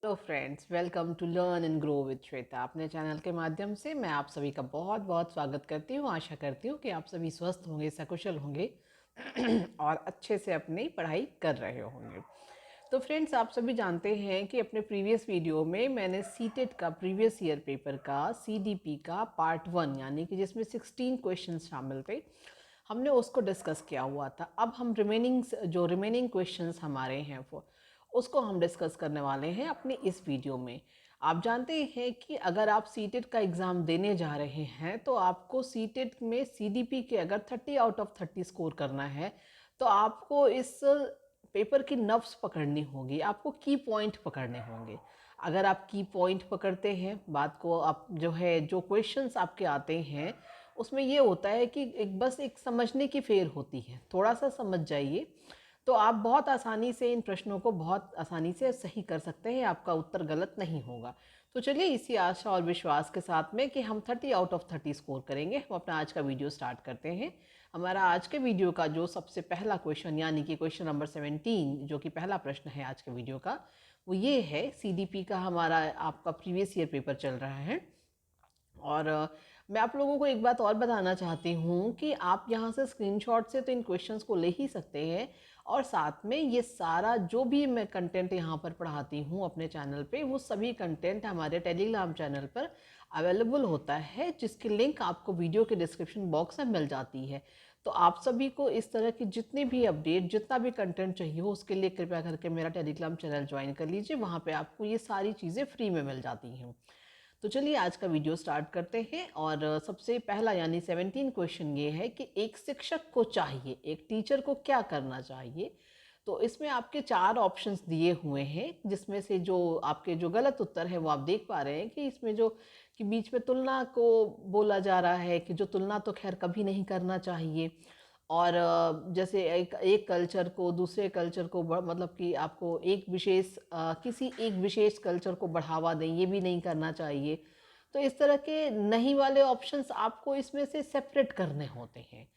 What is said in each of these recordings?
Hello friends, welcome to learn and grow with Shweta. अपने channel के माध्यम से मैं आप सभी का बहुत बहुत स्वागत करती हूँ। आशा करती हूँ कि आप सभी स्वस्थ होंगे, सकुशल होंगे और अच्छे से अपनी पढ़ाई कर रहे होंगे। तो फ्रेंड्स, आप सभी जानते हैं कि अपने प्रीवियस वीडियो में मैंने सीटेट का प्रीवियस ईयर पेपर का सीडीपी का पार्ट 1 यानी कि जिसमें 16 क्वेश्चन शामिल थे, हमने उसको डिस्कस किया हुआ था। अब हम रिमेनिंग क्वेश्चंस हमारे हैं वो उसको हम डिस्कस करने वाले हैं अपने इस वीडियो में। आप जानते हैं कि अगर आप सीटेट का एग्ज़ाम देने जा रहे हैं तो आपको सीटेट में सीडीपी के अगर 30 आउट ऑफ 30 स्कोर करना है तो आपको इस पेपर की नब्स पकड़नी होगी, आपको की पॉइंट पकड़ने होंगे। अगर आप की पॉइंट पकड़ते हैं, बात को आप जो क्वेश्चंस आपके आते हैं उसमें ये होता है कि बस एक समझने की फेर होती है, थोड़ा सा समझ जाइए तो आप बहुत आसानी से इन प्रश्नों को बहुत आसानी से सही कर सकते हैं, आपका उत्तर गलत नहीं होगा। तो चलिए इसी आशा और विश्वास के साथ में कि हम 30 आउट ऑफ 30 स्कोर करेंगे, हम अपना आज का वीडियो स्टार्ट करते हैं। हमारा आज के वीडियो का जो सबसे पहला क्वेश्चन यानी कि क्वेश्चन नंबर 17, जो कि पहला प्रश्न है आज के वीडियो का, वो ये है। सीडीपी का हमारा आपका प्रीवियस ईयर पेपर चल रहा है और मैं आप लोगों को एक बात और बताना चाहती हूँ कि आप यहाँ से स्क्रीनशॉट से तो इन क्वेश्चंस को ले ही सकते हैं और साथ में ये सारा जो भी मैं कंटेंट यहाँ पर पढ़ाती हूँ अपने चैनल पे, वो सभी कंटेंट हमारे टेलीग्राम चैनल पर अवेलेबल होता है, जिसकी लिंक आपको वीडियो के डिस्क्रिप्शन बॉक्स में मिल जाती है। तो आप सभी को इस तरह की जितनी भी अपडेट, जितना भी कंटेंट चाहिए हो, उसके लिए कृपया करके मेरा टेलीग्राम चैनल ज्वाइन कर लीजिए। वहाँ पर आपको ये सारी चीज़ें फ्री में मिल जाती हैं। तो चलिए आज का वीडियो स्टार्ट करते हैं और सबसे पहला यानी 17 क्वेश्चन ये है कि एक शिक्षक को चाहिए, एक टीचर को क्या करना चाहिए। तो इसमें आपके 4 ऑप्शंस दिए हुए हैं, जिसमें से जो आपके जो गलत उत्तर है वो आप देख पा रहे हैं कि इसमें जो कि बीच में तुलना को बोला जा रहा है कि जो तुलना तो खैर कभी नहीं करना चाहिए। और जैसे एक एक कल्चर को दूसरे कल्चर को मतलब कि आपको किसी एक विशेष कल्चर को बढ़ावा दें, ये भी नहीं करना चाहिए। तो इस तरह के नहीं वाले ऑप्शंस आपको इसमें से सेपरेट करने होते हैं।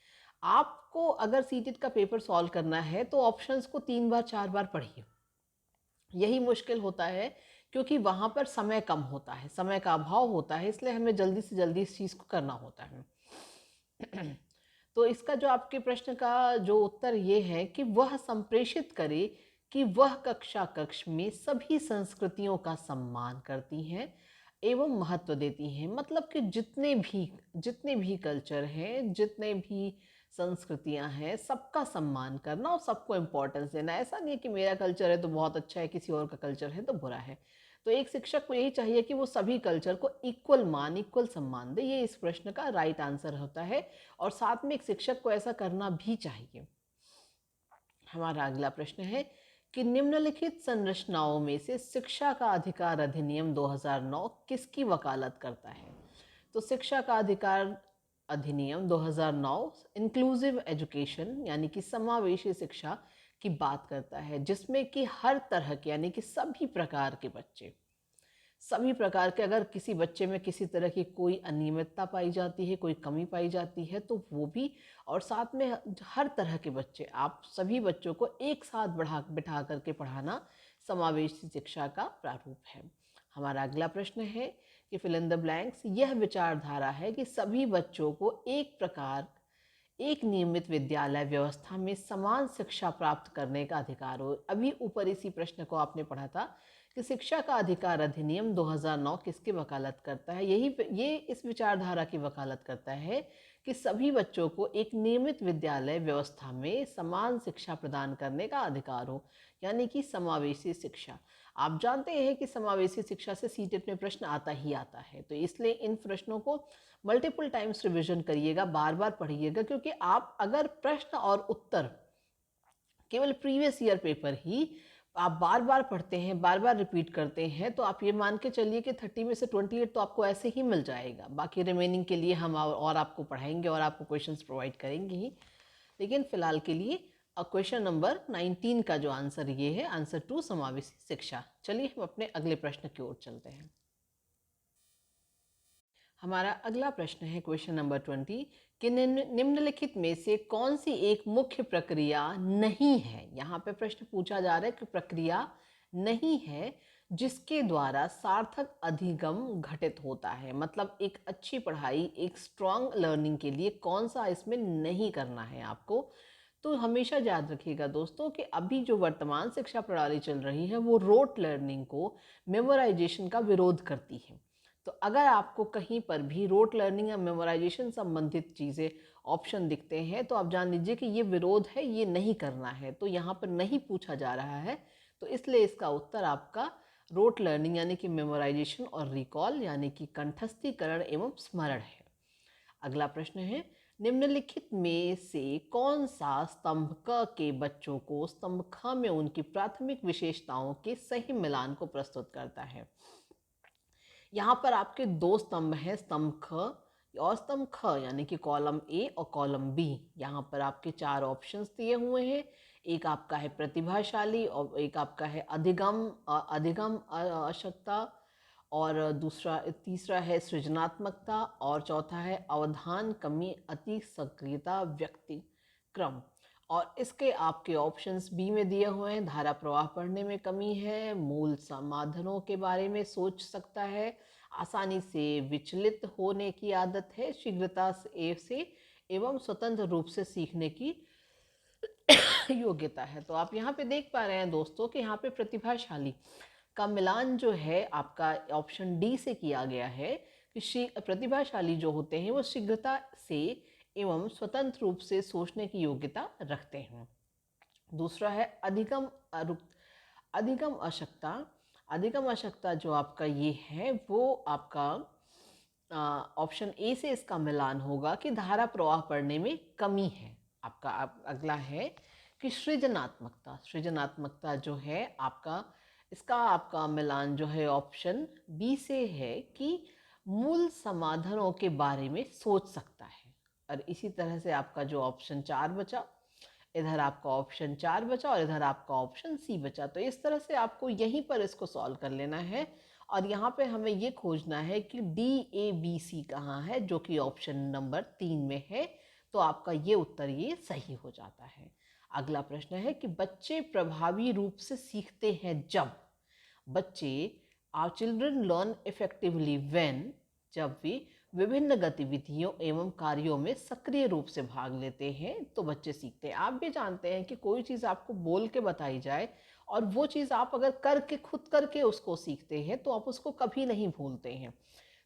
आपको अगर सीटेट का पेपर सॉल्व करना है तो ऑप्शंस को 3 बार 4 बार पढ़िए। यही मुश्किल होता है क्योंकि वहाँ पर समय कम होता है, समय का अभाव होता है, इसलिए हमें जल्दी से जल्दी इस चीज़ को करना होता है। तो इसका जो आपके प्रश्न का जो उत्तर ये है कि वह संप्रेषित करे कि वह कक्षा कक्ष में सभी संस्कृतियों का सम्मान करती हैं एवं महत्व देती हैं। मतलब कि जितने भी कल्चर हैं, जितने भी संस्कृतियां हैं, सबका सम्मान करना और सबको इम्पोर्टेंस देना। ऐसा नहीं है कि मेरा कल्चर है तो बहुत अच्छा है, किसी और का कल्चर है तो बुरा है। तो एक शिक्षक को यही चाहिए कि वो सभी कल्चर को इक्वल सम्मान दे। ये इस प्रश्न का राइट आंसर होता है और साथ में एक शिक्षक को ऐसा करना भी चाहिए। हमारा अगला प्रश्न है कि निम्नलिखित संरचनाओं में से शिक्षा का अधिकार अधिनियम 2009 किसकी वकालत करता है। तो शिक्षा का अधिकार अधिनियम 2009 इंक्लूसिव एजुकेशन यानी कि समावेशी शिक्षा की बात करता है, जिसमें कि हर तरह के यानी कि सभी प्रकार के अगर किसी बच्चे में किसी तरह की कोई अनियमितता पाई जाती है, कोई कमी पाई जाती है तो वो भी, और साथ में हर तरह के बच्चे, आप सभी बच्चों को एक साथ बिठा करके पढ़ाना समावेशी शिक्षा का प्रारूप है। हमारा अगला प्रश्न है कि फिल इन द ब्लैंक्स। यह विचारधारा है कि सभी बच्चों को एक नियमित विद्यालय व्यवस्था में समान शिक्षा प्राप्त करने का अधिकार हो। अभी ऊपर इसी प्रश्न को आपने पढ़ा था कि शिक्षा का अधिकार अधिनियम 2009 किसकी वकालत करता है। ये इस विचारधारा की वकालत करता है कि सभी बच्चों को एक नियमित विद्यालय व्यवस्था में समान शिक्षा प्रदान करने का अधिकार हो, यानी कि समावेशी शिक्षा। आप जानते हैं कि समावेशी शिक्षा से सीटेट में प्रश्न आता ही आता है, तो इसलिए इन प्रश्नों को मल्टीपल टाइम्स रिविजन करिएगा, बार बार पढ़िएगा, क्योंकि आप अगर प्रश्न और उत्तर केवल प्रीवियस ईयर पेपर ही आप बार बार पढ़ते हैं, बार बार रिपीट करते हैं, तो आप ये मान के चलिए कि 30 में से 28 तो आपको ऐसे ही मिल जाएगा। बाकी रिमेनिंग के लिए हम और आपको पढ़ाएंगे और आपको क्वेश्चंस प्रोवाइड करेंगे ही। लेकिन फिलहाल के लिए क्वेश्चन नंबर 19 का जो आंसर ये है, आंसर 2 समावेशी शिक्षा। चलिए हम अपने अगले प्रश्न की ओर चलते हैं। हमारा अगला प्रश्न है क्वेश्चन नंबर 20 कि निम्नलिखित में से कौन सी एक मुख्य प्रक्रिया नहीं है। यहाँ पे प्रश्न पूछा जा रहा है कि प्रक्रिया नहीं है जिसके द्वारा सार्थक अधिगम घटित होता है। मतलब एक अच्छी पढ़ाई, एक स्ट्रॉन्ग लर्निंग के लिए कौन सा इसमें नहीं करना है आपको। तो हमेशा याद रखिएगा दोस्तों कि अभी जो वर्तमान शिक्षा प्रणाली चल रही है वो रोट लर्निंग को, मेमोराइजेशन का विरोध करती है। तो अगर आपको कहीं पर भी रोट लर्निंग या मेमोराइजेशन संबंधित चीज़ें ऑप्शन दिखते हैं तो आप जान लीजिए कि ये विरोध है, ये नहीं करना है। तो यहाँ पर नहीं पूछा जा रहा है, तो इसलिए इसका उत्तर आपका रोट लर्निंग यानी कि मेमोराइजेशन और रिकॉल यानी कि कंठस्थीकरण एवं स्मरण है। अगला प्रश्न है, निम्नलिखित में से कौन सा स्तंभ क के बच्चों को स्तंभ ख में उनकी प्राथमिक विशेषताओं के सही मिलान को प्रस्तुत करता है। यहाँ पर आपके दो स्तंभ हैं, स्तंभ ख और स्तंभ ख यानी कि कॉलम ए और कॉलम बी। यहाँ पर आपके चार ऑप्शंस दिए हुए हैं। एक आपका है प्रतिभाशाली और एक आपका है अधिगम अशक्ता, और तीसरा है सृजनात्मकता, और चौथा है अवधान कमी अति सक्रियता व्यक्ति क्रम। और इसके आपके ऑप्शंस बी में दिए हुए हैं, धारा प्रवाह पढ़ने में कमी है, मूल समाधानों के बारे में सोच सकता है, आसानी से विचलित होने की आदत है, शीघ्रता से एवं स्वतंत्र रूप से सीखने की योग्यता है। तो आप यहाँ पे देख पा रहे हैं दोस्तों कि यहाँ पे प्रतिभाशाली का मिलान जो है आपका ऑप्शन डी से किया गया है कि प्रतिभाशाली जो होते हैं वो शीघ्रता से एवं स्वतंत्र रूप से सोचने की योग्यता रखते हैं। दूसरा है अधिगम अशक्ता। अधिगम अशक्ता जो आपका ये है वो आपका ऑप्शन ए से इसका मिलान होगा कि धारा प्रवाह पढ़ने में कमी है। आपका अगला है कि सृजनात्मकता। सृजनात्मकता जो है आपका, इसका आपका मिलान जो है ऑप्शन बी से है कि मूल समाधानों के बारे में सोच सकता है। और इसी तरह से आपका जो ऑप्शन 4 बचा, इधर आपका ऑप्शन 4 बचा और इधर आपका ऑप्शन सी बचा। तो इस तरह से आपको यहीं पर इसको सॉल्व कर लेना है और यहाँ पे हमें ये खोजना है कि डी ए बी सी कहाँ है, जो कि ऑप्शन नंबर 3 में है। तो आपका ये उत्तर ये सही हो जाता है। अगला प्रश्न है कि बच्चे प्रभावी रूप से सीखते हैं जब। बच्चे our children learn effectively when, जब वे विभिन्न गतिविधियों एवं कार्यों में सक्रिय रूप से भाग लेते हैं तो बच्चे सीखते हैं। आप भी जानते हैं कि कोई चीज़ आपको बोल के बताई जाए और वो चीज़ आप अगर करके खुद करके उसको सीखते हैं तो आप उसको कभी नहीं भूलते हैं।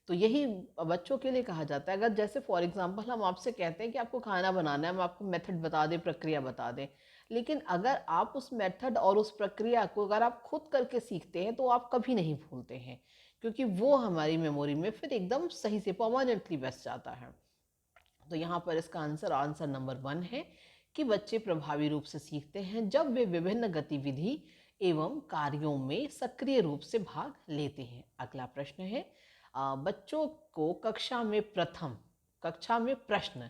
तो यही बच्चों के लिए कहा जाता है। अगर जैसे फॉर एग्जांपल हम आपसे कहते हैं कि आपको खाना बनाना है, हम आपको मेथड बता दें, प्रक्रिया बता दें, लेकिन अगर आप उस मेथड और उस प्रक्रिया को अगर आप खुद करके सीखते हैं तो आप कभी नहीं भूलते हैं, क्योंकि वो हमारी मेमोरी में फिर एकदम सही से परमानेंटली बस जाता है। तो यहाँ पर इसका आंसर नंबर 1 है कि बच्चे प्रभावी रूप से सीखते हैं जब वे विभिन्न गतिविधि एवं कार्यों में सक्रिय रूप से भाग लेते हैं। अगला प्रश्न है, बच्चों को कक्षा में प्रश्न,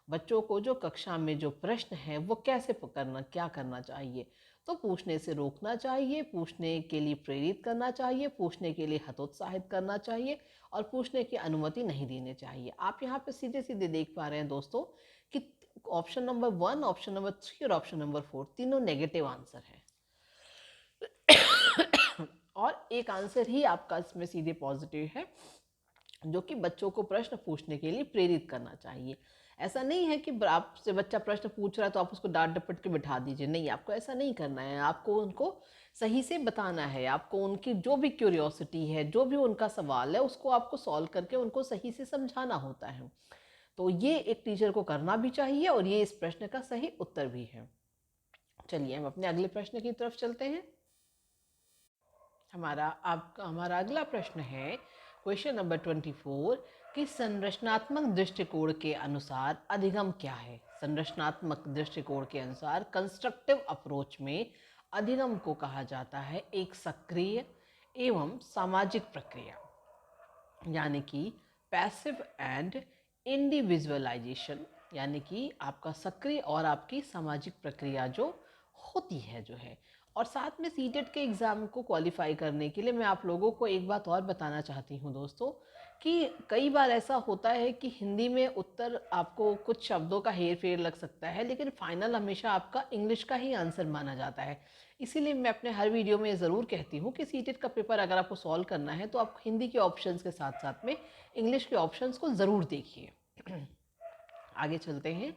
बच्चों को जो कक्षा में जो प्रश्न है वो कैसे क्या करना चाहिए। तो पूछने से रोकना चाहिए, पूछने के लिए प्रेरित करना चाहिए, पूछने के लिए हतोत्साहित करना चाहिए और पूछने की अनुमति नहीं देनी चाहिए। आप यहाँ पे सीधे सीधे देख पा रहे हैं दोस्तों कि ऑप्शन नंबर 1, ऑप्शन नंबर 3 और ऑप्शन नंबर 4 तीनों नेगेटिव आंसर है और एक आंसर ही आपका इसमें सीधे पॉजिटिव है, जो कि बच्चों को प्रश्न पूछने के लिए प्रेरित करना चाहिए। ऐसा नहीं है कि आपसे बच्चा प्रश्न पूछ रहा है तो आप उसको डांट डपट के बिठा दीजिए, नहीं, आपको ऐसा नहीं करना है। आपको उनको सही से बताना है, आपको उनकी जो भी क्यूरियोसिटी है, जो भी उनका सवाल है, उसको आपको सॉल्व करके उनको सही से समझाना होता है। तो ये एक टीचर को करना भी चाहिए और ये इस प्रश्न का सही उत्तर भी है। चलिए हम अपने अगले प्रश्न की तरफ चलते हैं। हमारा अगला प्रश्न है क्वेश्चन नंबर 24 कि संरचनात्मक दृष्टिकोण के अनुसार अधिगम क्या है। संरचनात्मक दृष्टिकोण के अनुसार कंस्ट्रक्टिव अप्रोच में अधिगम को कहा जाता है एक सक्रिय एवं सामाजिक प्रक्रिया, यानी कि पैसिव एंड इंडिविजुअलाइजेशन, यानी कि आपका सक्रिय और आपकी सामाजिक प्रक्रिया जो होती है जो है। और साथ में सीटेट के एग्ज़ाम को क्वालिफाई करने के लिए मैं आप लोगों को एक बात और बताना चाहती हूँ दोस्तों कि कई बार ऐसा होता है कि हिंदी में उत्तर आपको कुछ शब्दों का हेर फेर लग सकता है, लेकिन फाइनल हमेशा आपका इंग्लिश का ही आंसर माना जाता है। इसीलिए मैं अपने हर वीडियो में ज़रूर कहती हूँ कि सीटेट का पेपर अगर आपको सॉल्व करना है तो आप हिंदी के ऑप्शंस के साथ साथ में इंग्लिश के ऑप्शंस को ज़रूर देखिए। आगे चलते हैं।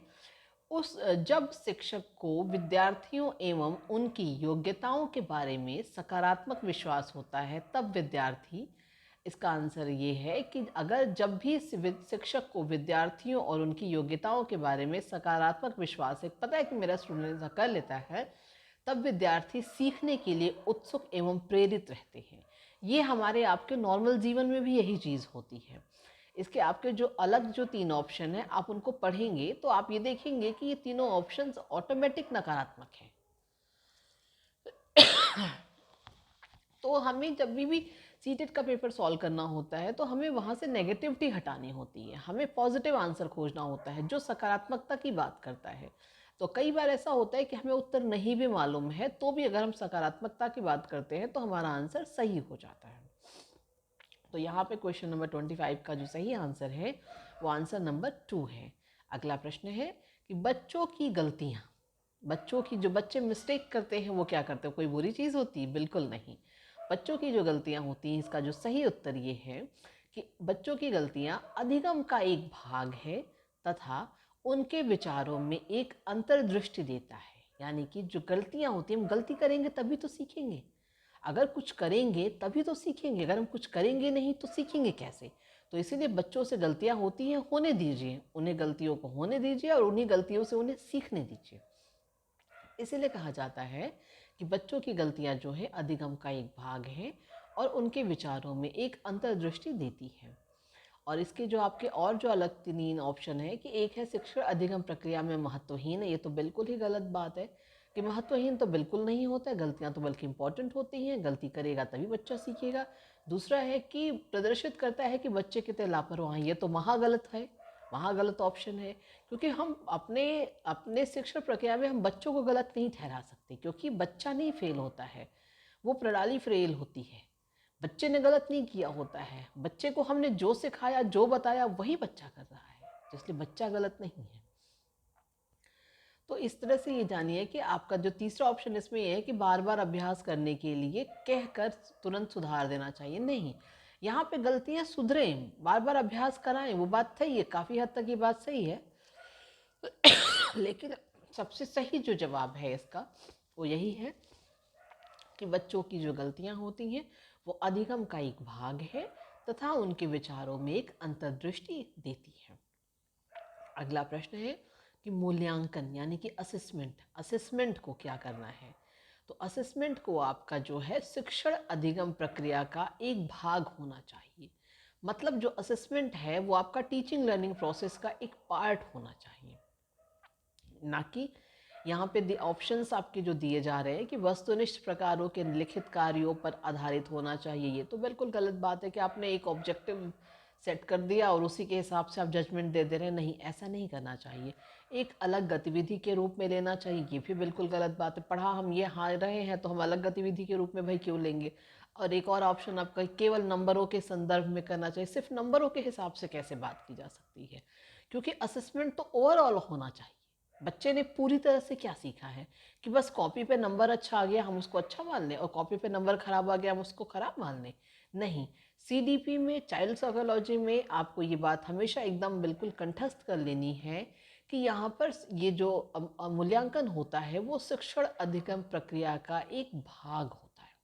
जब शिक्षक को विद्यार्थियों एवं उनकी योग्यताओं के बारे में सकारात्मक विश्वास होता है तब विद्यार्थी, इसका आंसर ये है कि अगर जब भी शिक्षक को विद्यार्थियों और उनकी योग्यताओं के बारे में सकारात्मक विश्वास है, पता है कि मेरा स्टूडेंट ऐसा कर लेता है, तब विद्यार्थी सीखने के लिए उत्सुक एवं प्रेरित रहते हैं। ये हमारे आपके नॉर्मल जीवन में भी यही चीज़ होती है। इसके आपके जो अलग जो 3 ऑप्शन हैं, आप उनको पढ़ेंगे तो आप ये देखेंगे कि ये तीनों ऑप्शंस ऑटोमेटिक नकारात्मक हैं। तो हमें जब भी सीटेट का पेपर सॉल्व करना होता है तो हमें वहाँ से नेगेटिविटी हटानी होती है, हमें पॉजिटिव आंसर खोजना होता है जो सकारात्मकता की बात करता है। तो कई बार ऐसा होता है कि हमें उत्तर नहीं भी मालूम है तो भी अगर हम सकारात्मकता की बात करते हैं तो हमारा आंसर सही हो जाता है। तो यहाँ पे क्वेश्चन नंबर 25 का जो सही आंसर है वो आंसर नंबर 2 है। अगला प्रश्न है कि बच्चों की गलतियाँ, बच्चों की जो बच्चे मिस्टेक करते हैं वो क्या करते हैं, कोई बुरी चीज़ होती है? बिल्कुल नहीं। बच्चों की जो गलतियाँ होती हैं, इसका जो सही उत्तर ये है कि बच्चों की गलतियाँ अधिगम का एक भाग है तथा उनके विचारों में एक अंतर्दृष्टि देता है। यानी कि जो गलतियाँ होती हैं, हम गलती करेंगे तभी तो सीखेंगे। अगर कुछ करेंगे तभी तो सीखेंगे, अगर हम कुछ करेंगे नहीं तो सीखेंगे कैसे? तो इसीलिए बच्चों से गलतियाँ होती हैं, होने दीजिए, उन्हें गलतियों को होने दीजिए और उन्हीं गलतियों से उन्हें सीखने दीजिए। इसीलिए कहा जाता है कि बच्चों की गलतियाँ जो है अधिगम का एक भाग है और उनके विचारों में एक अंतर्दृष्टि देती है। और इसके जो आपके और जो अलग 3 ऑप्शन है कि एक है शिक्षण अधिगम प्रक्रिया में महत्वहीन है, ये तो बिल्कुल ही गलत बात है कि महत्वहीन तो बिल्कुल नहीं होता है, गलतियाँ तो बल्कि इंपॉर्टेंट होती हैं, गलती करेगा तभी बच्चा सीखेगा। दूसरा है कि प्रदर्शित करता है कि बच्चे कितने लापरवाह हैं, ये तो महागलत है, महागलत ऑप्शन है। क्योंकि हम अपने अपने शिक्षण प्रक्रिया में हम बच्चों को गलत नहीं ठहरा सकते, क्योंकि बच्चा नहीं फेल होता है, वो प्रणाली फेल होती है। बच्चे ने गलत नहीं किया होता है, बच्चे को हमने जो सिखाया जो बताया वही बच्चा कर रहा है, तो इसलिए बच्चा गलत नहीं है। तो इस तरह से ये जानिए कि आपका जो तीसरा ऑप्शन इसमें ये है कि बार बार अभ्यास करने के लिए कहकर तुरंत सुधार देना चाहिए, नहीं। यहाँ पे गलतियाँ सुधरें, बार बार अभ्यास कराएं, वो बात सही है, काफ़ी हद तक ये बात सही है। लेकिन सबसे सही जो जवाब है इसका वो यही है कि बच्चों की जो गलतियाँ होती हैं वो अधिगम का एक भाग है तथा उनके विचारों में एक अंतर्दृष्टि देती है। अगला प्रश्न है कि मूल्यांकन यानी कि असेसमेंट को क्या करना है? तो असेसमेंट को आपका जो है शिक्षण अधिगम प्रक्रिया का एक भाग होना चाहिए। मतलब जो असेसमेंट है वो आपका टीचिंग लर्निंग प्रोसेस का एक पार्ट होना चाहिए, ना कि यहाँ पे ऑप्शंस आपके जो दिए जा रहे हैं कि वस्तुनिष्ठ प्रकारों के लिखित कार्यों पर आधारित होना चाहिए, ये तो बिल्कुल गलत बात है कि आपने एक ऑब्जेक्टिव सेट कर दिया और उसी के हिसाब से आप जजमेंट दे दे रहे हैं। नहीं, ऐसा नहीं करना चाहिए, एक अलग गतिविधि के रूप में लेना चाहिए, ये भी बिल्कुल गलत बात है। पढ़ा हम ये हार रहे हैं तो हम अलग गतिविधि के रूप में भाई क्यों लेंगे? और एक और ऑप्शन आपका केवल नंबरों के संदर्भ में करना चाहिए, सिर्फ नंबरों के हिसाब से कैसे बात की जा सकती है? क्योंकि असेसमेंट तो ओवरऑल होना चाहिए, बच्चे ने पूरी तरह से क्या सीखा है कि बस कॉपी पे नंबर अच्छा आ गया हम उसको अच्छा मान लें और कॉपी पे नंबर खराब आ गया हम उसको खराब मान लें? नहीं। सीडीपी में, चाइल्ड साइकोलॉजी में आपको ये बात हमेशा एकदम बिल्कुल कंठस्थ कर लेनी है कि यहाँ पर ये जो मूल्यांकन होता है वो शिक्षण अधिगम प्रक्रिया का एक भाग होता है।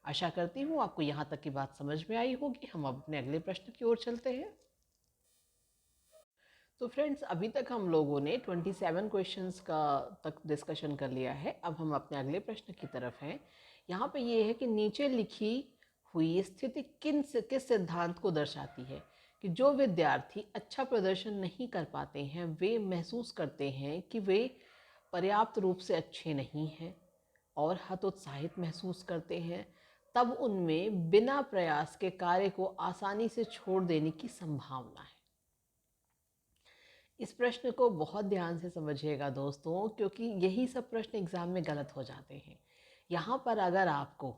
आशा करती हूँ आपको यहाँ तक की बात समझ में आई होगी। हम अब अपने अगले प्रश्न की ओर चलते हैं। तो फ्रेंड्स, अभी तक हम लोगों ने 27 क्वेश्चंस का तक डिस्कशन कर लिया है। अब हम अपने अगले प्रश्न की तरफ हैं। यहाँ पे ये है कि नीचे लिखी हुई स्थिति किस सिद्धांत को दर्शाती है कि जो विद्यार्थी अच्छा प्रदर्शन नहीं कर पाते हैं वे महसूस करते हैं कि वे पर्याप्त रूप से अच्छे नहीं हैं और हतोत्साहित महसूस करते हैं, तब उनमें बिना प्रयास के कार्य को आसानी से छोड़ देने की संभावना है। इस प्रश्न को बहुत ध्यान से समझिएगा दोस्तों, क्योंकि यही सब प्रश्न एग्जाम में गलत हो जाते हैं। यहाँ पर अगर आपको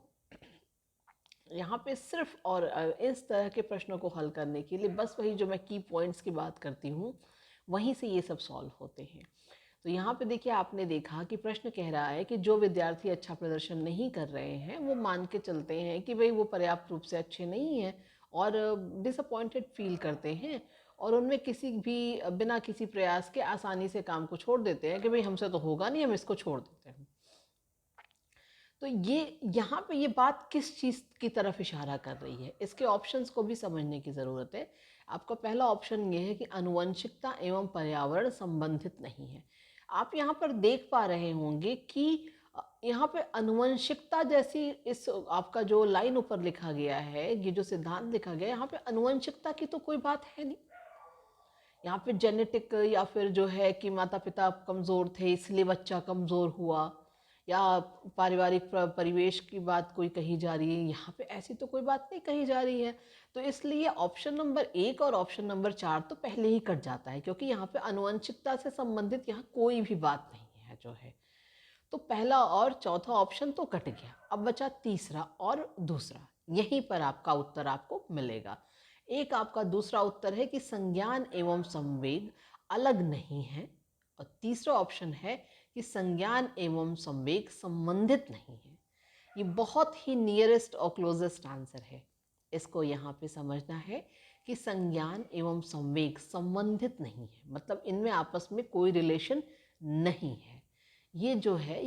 यहाँ पे सिर्फ और इस तरह के प्रश्नों को हल करने के लिए बस वही जो मैं की पॉइंट्स की बात करती हूँ वहीं से ये सब सॉल्व होते हैं। तो यहाँ पे देखिए आपने देखा कि प्रश्न कह रहा है कि जो विद्यार्थी अच्छा प्रदर्शन नहीं कर रहे हैं वो मान के चलते हैं कि भाई वो पर्याप्त रूप से अच्छे नहीं हैं और डिसअपॉइंटेड फील करते हैं और उनमें किसी भी बिना किसी प्रयास के आसानी से काम को छोड़ देते हैं कि भाई हमसे तो होगा नहीं, हम इसको छोड़ देते हैं। तो ये यहाँ पे ये बात किस चीज़ की तरफ इशारा कर रही है, इसके ऑप्शंस को भी समझने की ज़रूरत है। आपका पहला ऑप्शन ये है कि आनुवंशिकता एवं पर्यावरण संबंधित नहीं है। आप यहाँ पर देख पा रहे होंगे कि यहाँ पे आनुवंशिकता जैसी इस आपका जो लाइन ऊपर लिखा गया है, ये जो सिद्धांत लिखा गया है, यहाँ पे आनुवंशिकता की तो कोई बात है नहीं। यहाँ पे जेनेटिक या फिर जो है कि माता पिता कमज़ोर थे इसलिए बच्चा कमज़ोर हुआ, या पारिवारिक परिवेश की बात कोई कही जा रही है, यहाँ पे ऐसी तो कोई बात नहीं कही जा रही है। तो इसलिए ऑप्शन नंबर 1 और ऑप्शन नंबर 4 तो पहले ही कट जाता है, क्योंकि यहाँ पे आनुवंशिकता से संबंधित यहाँ कोई भी बात नहीं है जो है। तो पहला और चौथा ऑप्शन तो कट गया, अब बचा तीसरा और दूसरा। यहीं पर आपका उत्तर आपको मिलेगा। एक आपका दूसरा उत्तर है कि संज्ञान एवं संवेग अलग नहीं है, और तीसरा ऑप्शन है कि संज्ञान एवं संवेग संबंधित नहीं है। ये बहुत ही नियरेस्ट और क्लोजेस्ट आंसर है। इसको यहाँ पे समझना है कि संज्ञान एवं संवेग संबंधित नहीं है, मतलब इनमें आपस में कोई रिलेशन नहीं है। ये जो है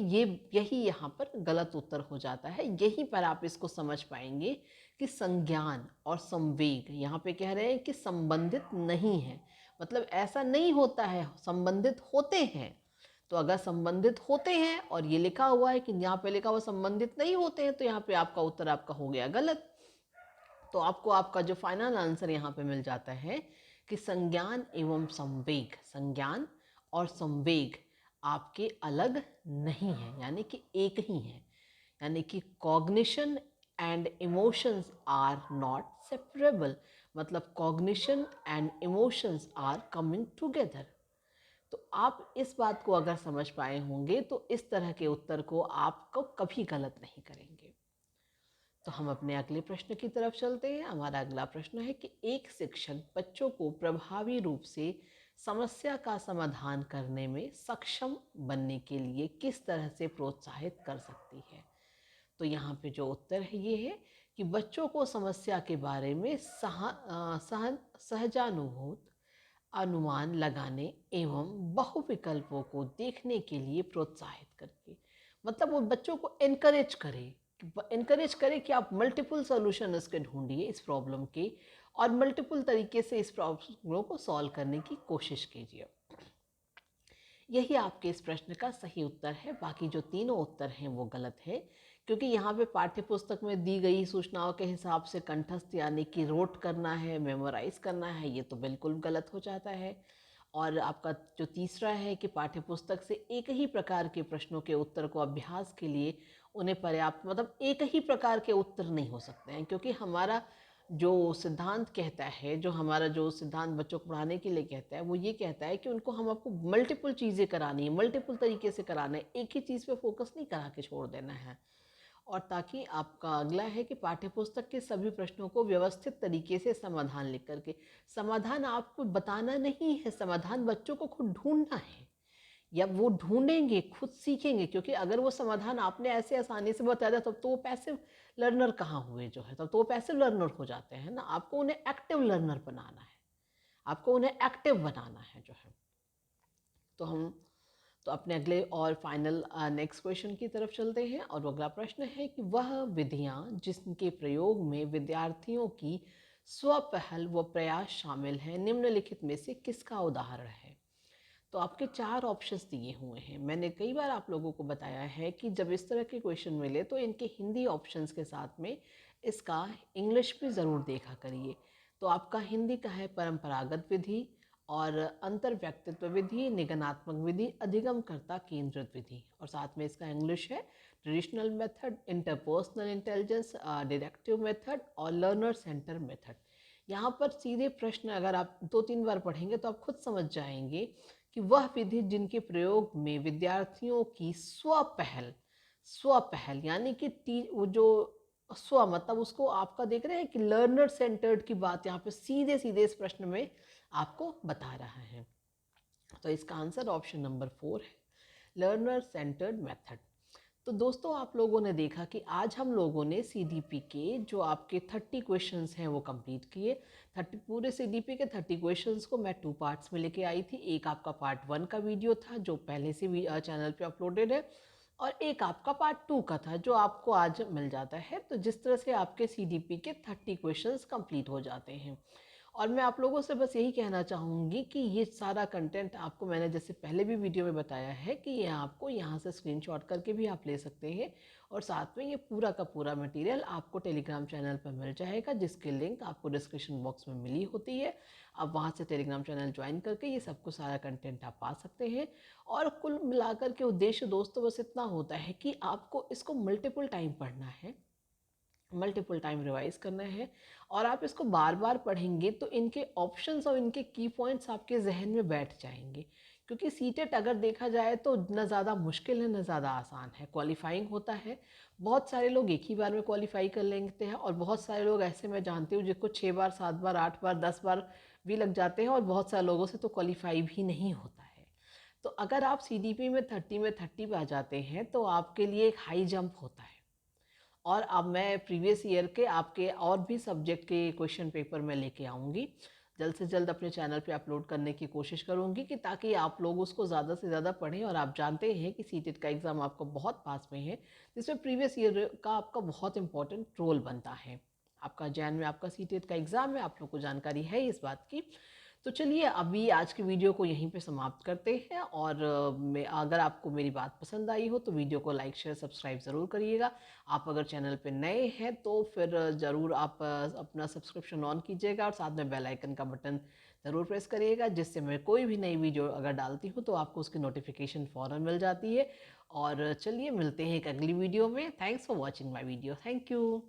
यही यहाँ पर गलत उत्तर हो जाता है। यहीं पर आप इसको समझ पाएंगे कि संज्ञान और संवेग यहाँ पे कह रहे हैं कि संबंधित नहीं है, मतलब ऐसा नहीं होता है, संबंधित होते हैं। तो अगर संबंधित होते हैं और ये लिखा हुआ है कि यहाँ पे लिखा हुआ संबंधित नहीं होते हैं, तो यहाँ पे आपका उत्तर आपका हो गया गलत। तो आपको आपका जो फाइनल आंसर यहाँ पे मिल जाता है कि संज्ञान एवं संवेग, संज्ञान और संवेग आपके अलग नहीं है, यानी कि एक ही है। यानी कि cognition and emotions are not separable, मतलब cognition and emotions are coming together. तो आप इस बात को अगर समझ पाए होंगे तो इस तरह के उत्तर को आपको कभी गलत नहीं करेंगे। तो हम अपने अगले प्रश्न की तरफ चलते हैं। हमारा अगला प्रश्न है कि एक शिक्षक बच्चों को प्रभावी रूप से समस्या का समाधान करने में सक्षम बनने के लिए किस तरह से प्रोत्साहित कर सकती है। तो यहाँ पे जो उत्तर है ये है कि बच्चों को समस्या के बारे में सहजानुभूत अनुमान लगाने एवं बहुविकल्पों को देखने के लिए प्रोत्साहित करके, मतलब वो बच्चों को एनकरेज करे कि आप मल्टीपल सॉल्यूशन इसके ढूंढिए इस प्रॉब्लम के, और मल्टीपल तरीके से इस प्रॉब्लम को सॉल्व करने की कोशिश कीजिए। यही आपके इस प्रश्न का सही उत्तर है। बाकी जो तीनों उत्तर हैं वो गलत है, क्योंकि यहाँ पे पाठ्यपुस्तक में दी गई सूचनाओं के हिसाब से कंठस्थ यानी कि रोट करना है, मेमोराइज करना है, ये तो बिल्कुल गलत हो जाता है। और आपका जो तीसरा है कि पाठ्यपुस्तक से एक ही प्रकार के प्रश्नों के उत्तर को अभ्यास के लिए उन्हें पर्याप्त, मतलब एक ही प्रकार के उत्तर नहीं हो सकते हैं, क्योंकि हमारा जो सिद्धांत कहता है, जो हमारा जो सिद्धांत बच्चों को पढ़ाने के लिए कहता है, वो ये कहता है कि उनको हम आपको मल्टीपल चीज़ें करानी है, मल्टीपल तरीके से कराना है, एक ही चीज़ पे फोकस नहीं करा के छोड़ देना है। और ताकि आपका अगला है कि पाठ्यपुस्तक के सभी प्रश्नों को व्यवस्थित तरीके से समाधान लिख करके, समाधान आपको बताना नहीं है, समाधान बच्चों को खुद ढूंढना है, या वो ढूंढेंगे, खुद सीखेंगे। क्योंकि अगर वो समाधान आपने ऐसे आसानी से बता दिया तब तो वो पैसिव लर्नर कहाँ हुए जो है, तब तो वो पैसिव लर्नर हो जाते हैं ना। आपको उन्हें एक्टिव लर्नर बनाना है, आपको उन्हें एक्टिव बनाना है जो है। तो हम तो अपने अगले और फाइनल नेक्स्ट क्वेश्चन की तरफ चलते हैं, और अगला प्रश्न है कि वह विधियां जिनके प्रयोग में विद्यार्थियों की स्वपहल व प्रयास शामिल हैं निम्नलिखित में से किसका उदाहरण है। तो आपके 4 ऑप्शंस दिए हुए हैं। मैंने कई बार आप लोगों को बताया है कि जब इस तरह के क्वेश्चन मिले तो इनके हिंदी ऑप्शंस के साथ में इसका इंग्लिश भी ज़रूर देखा करिए। तो आपका हिंदी का है परंपरागत विधि और अंतर्व्यक्तित्व विधि, निगनात्मक विधि, अधिगमकर्ता केंद्रित विधि, और साथ में इसका इंग्लिश है traditional method, interpersonal intelligence, deductive method और लर्नर सेंटर मेथड। यहाँ पर सीधे प्रश्न अगर आप 2-3 बार पढ़ेंगे तो आप खुद समझ जाएंगे कि वह विधि जिनके प्रयोग में विद्यार्थियों की स्वपहल यानी कि वो जो स्व, मतलब उसको आपका देख रहे हैं कि लर्नर सेंटर्ड की बात यहाँ पे सीधे सीधे इस प्रश्न में आपको बता रहा है। तो इसका आंसर ऑप्शन नंबर 4 है, लर्नर सेंटर्ड मेथड। तो दोस्तों आप लोगों ने देखा कि आज हम लोगों ने सीडीपी के जो आपके 30 क्वेश्चंस हैं वो कंप्लीट किए। 30 पूरे सीडीपी के 30 क्वेश्चंस को मैं 2 पार्ट्स में लेके आई थी। एक आपका पार्ट 1 का वीडियो था जो पहले से भी चैनल पे अपलोडेड है, और एक आपका पार्ट 2 का था जो आपको आज मिल जाता है। तो जिस तरह से आपके सीडीपी के 30 क्वेश्चंस कंप्लीट हो जाते हैं। और मैं आप लोगों से बस यही कहना चाहूँगी कि ये सारा कंटेंट आपको मैंने जैसे पहले भी वीडियो में बताया है कि ये आपको यहाँ से स्क्रीनशॉट करके भी आप ले सकते हैं, और साथ में ये पूरा का पूरा मटेरियल आपको टेलीग्राम चैनल पर मिल जाएगा, जिसकी लिंक आपको डिस्क्रिप्शन बॉक्स में मिली होती है। आप वहाँ से टेलीग्राम चैनल ज्वाइन करके ये सबको सारा कंटेंट आप पा सकते हैं। और कुल मिलाकर के उद्देश्य दोस्तों बस इतना होता है कि आपको इसको मल्टीपल टाइम पढ़ना है, मल्टीपल टाइम रिवाइज करना है, और आप इसको बार बार पढ़ेंगे तो इनके ऑप्शंस और इनके की पॉइंट्स आपके जहन में बैठ जाएंगे। क्योंकि सीटेट अगर देखा जाए तो न ज़्यादा मुश्किल है न ज़्यादा आसान है, क्वालिफाइंग होता है। बहुत सारे लोग एक ही बार में क्वालिफाई कर लेते हैं, और बहुत सारे लोग ऐसे मैं जानती हूँ जिसको 6 बार 7 बार 8 बार 10 बार भी लग जाते हैं, और बहुत सारे लोगों से तो क्वालिफाई भी नहीं होता है। तो अगर आप सीडीपी में 30 पे आ जाते हैं तो आपके लिए एक हाई जंप होता है। और अब मैं प्रीवियस ईयर के आपके और भी सब्जेक्ट के क्वेश्चन पेपर मैं लेके आऊँगी, जल्द से जल्द अपने चैनल पे अपलोड करने की कोशिश करूँगी, कि ताकि आप लोग उसको ज़्यादा से ज़्यादा पढ़ें। और आप जानते हैं कि सीटेट का एग्ज़ाम आपको बहुत पास में है, जिसमें प्रीवियस ईयर का आपका बहुत इंपॉर्टेंट रोल बनता है। आपका जैन में आपका सीटेट का एग्ज़ाम है, आप लोग को जानकारी है इस बात की। तो चलिए अभी आज की वीडियो को यहीं पे समाप्त करते हैं, और अगर आपको मेरी बात पसंद आई हो तो वीडियो को लाइक शेयर सब्सक्राइब ज़रूर करिएगा। आप अगर चैनल पे नए हैं तो फिर ज़रूर आप अपना सब्सक्रिप्शन ऑन कीजिएगा, और साथ में बेल आइकन का बटन ज़रूर प्रेस करिएगा, जिससे मैं कोई भी नई वीडियो अगर डालती हूँ तो आपको उसकी नोटिफिकेशन फ़ौरन मिल जाती है। और चलिए मिलते हैं एक अगली वीडियो में। Thanks for watching my video. Thank you.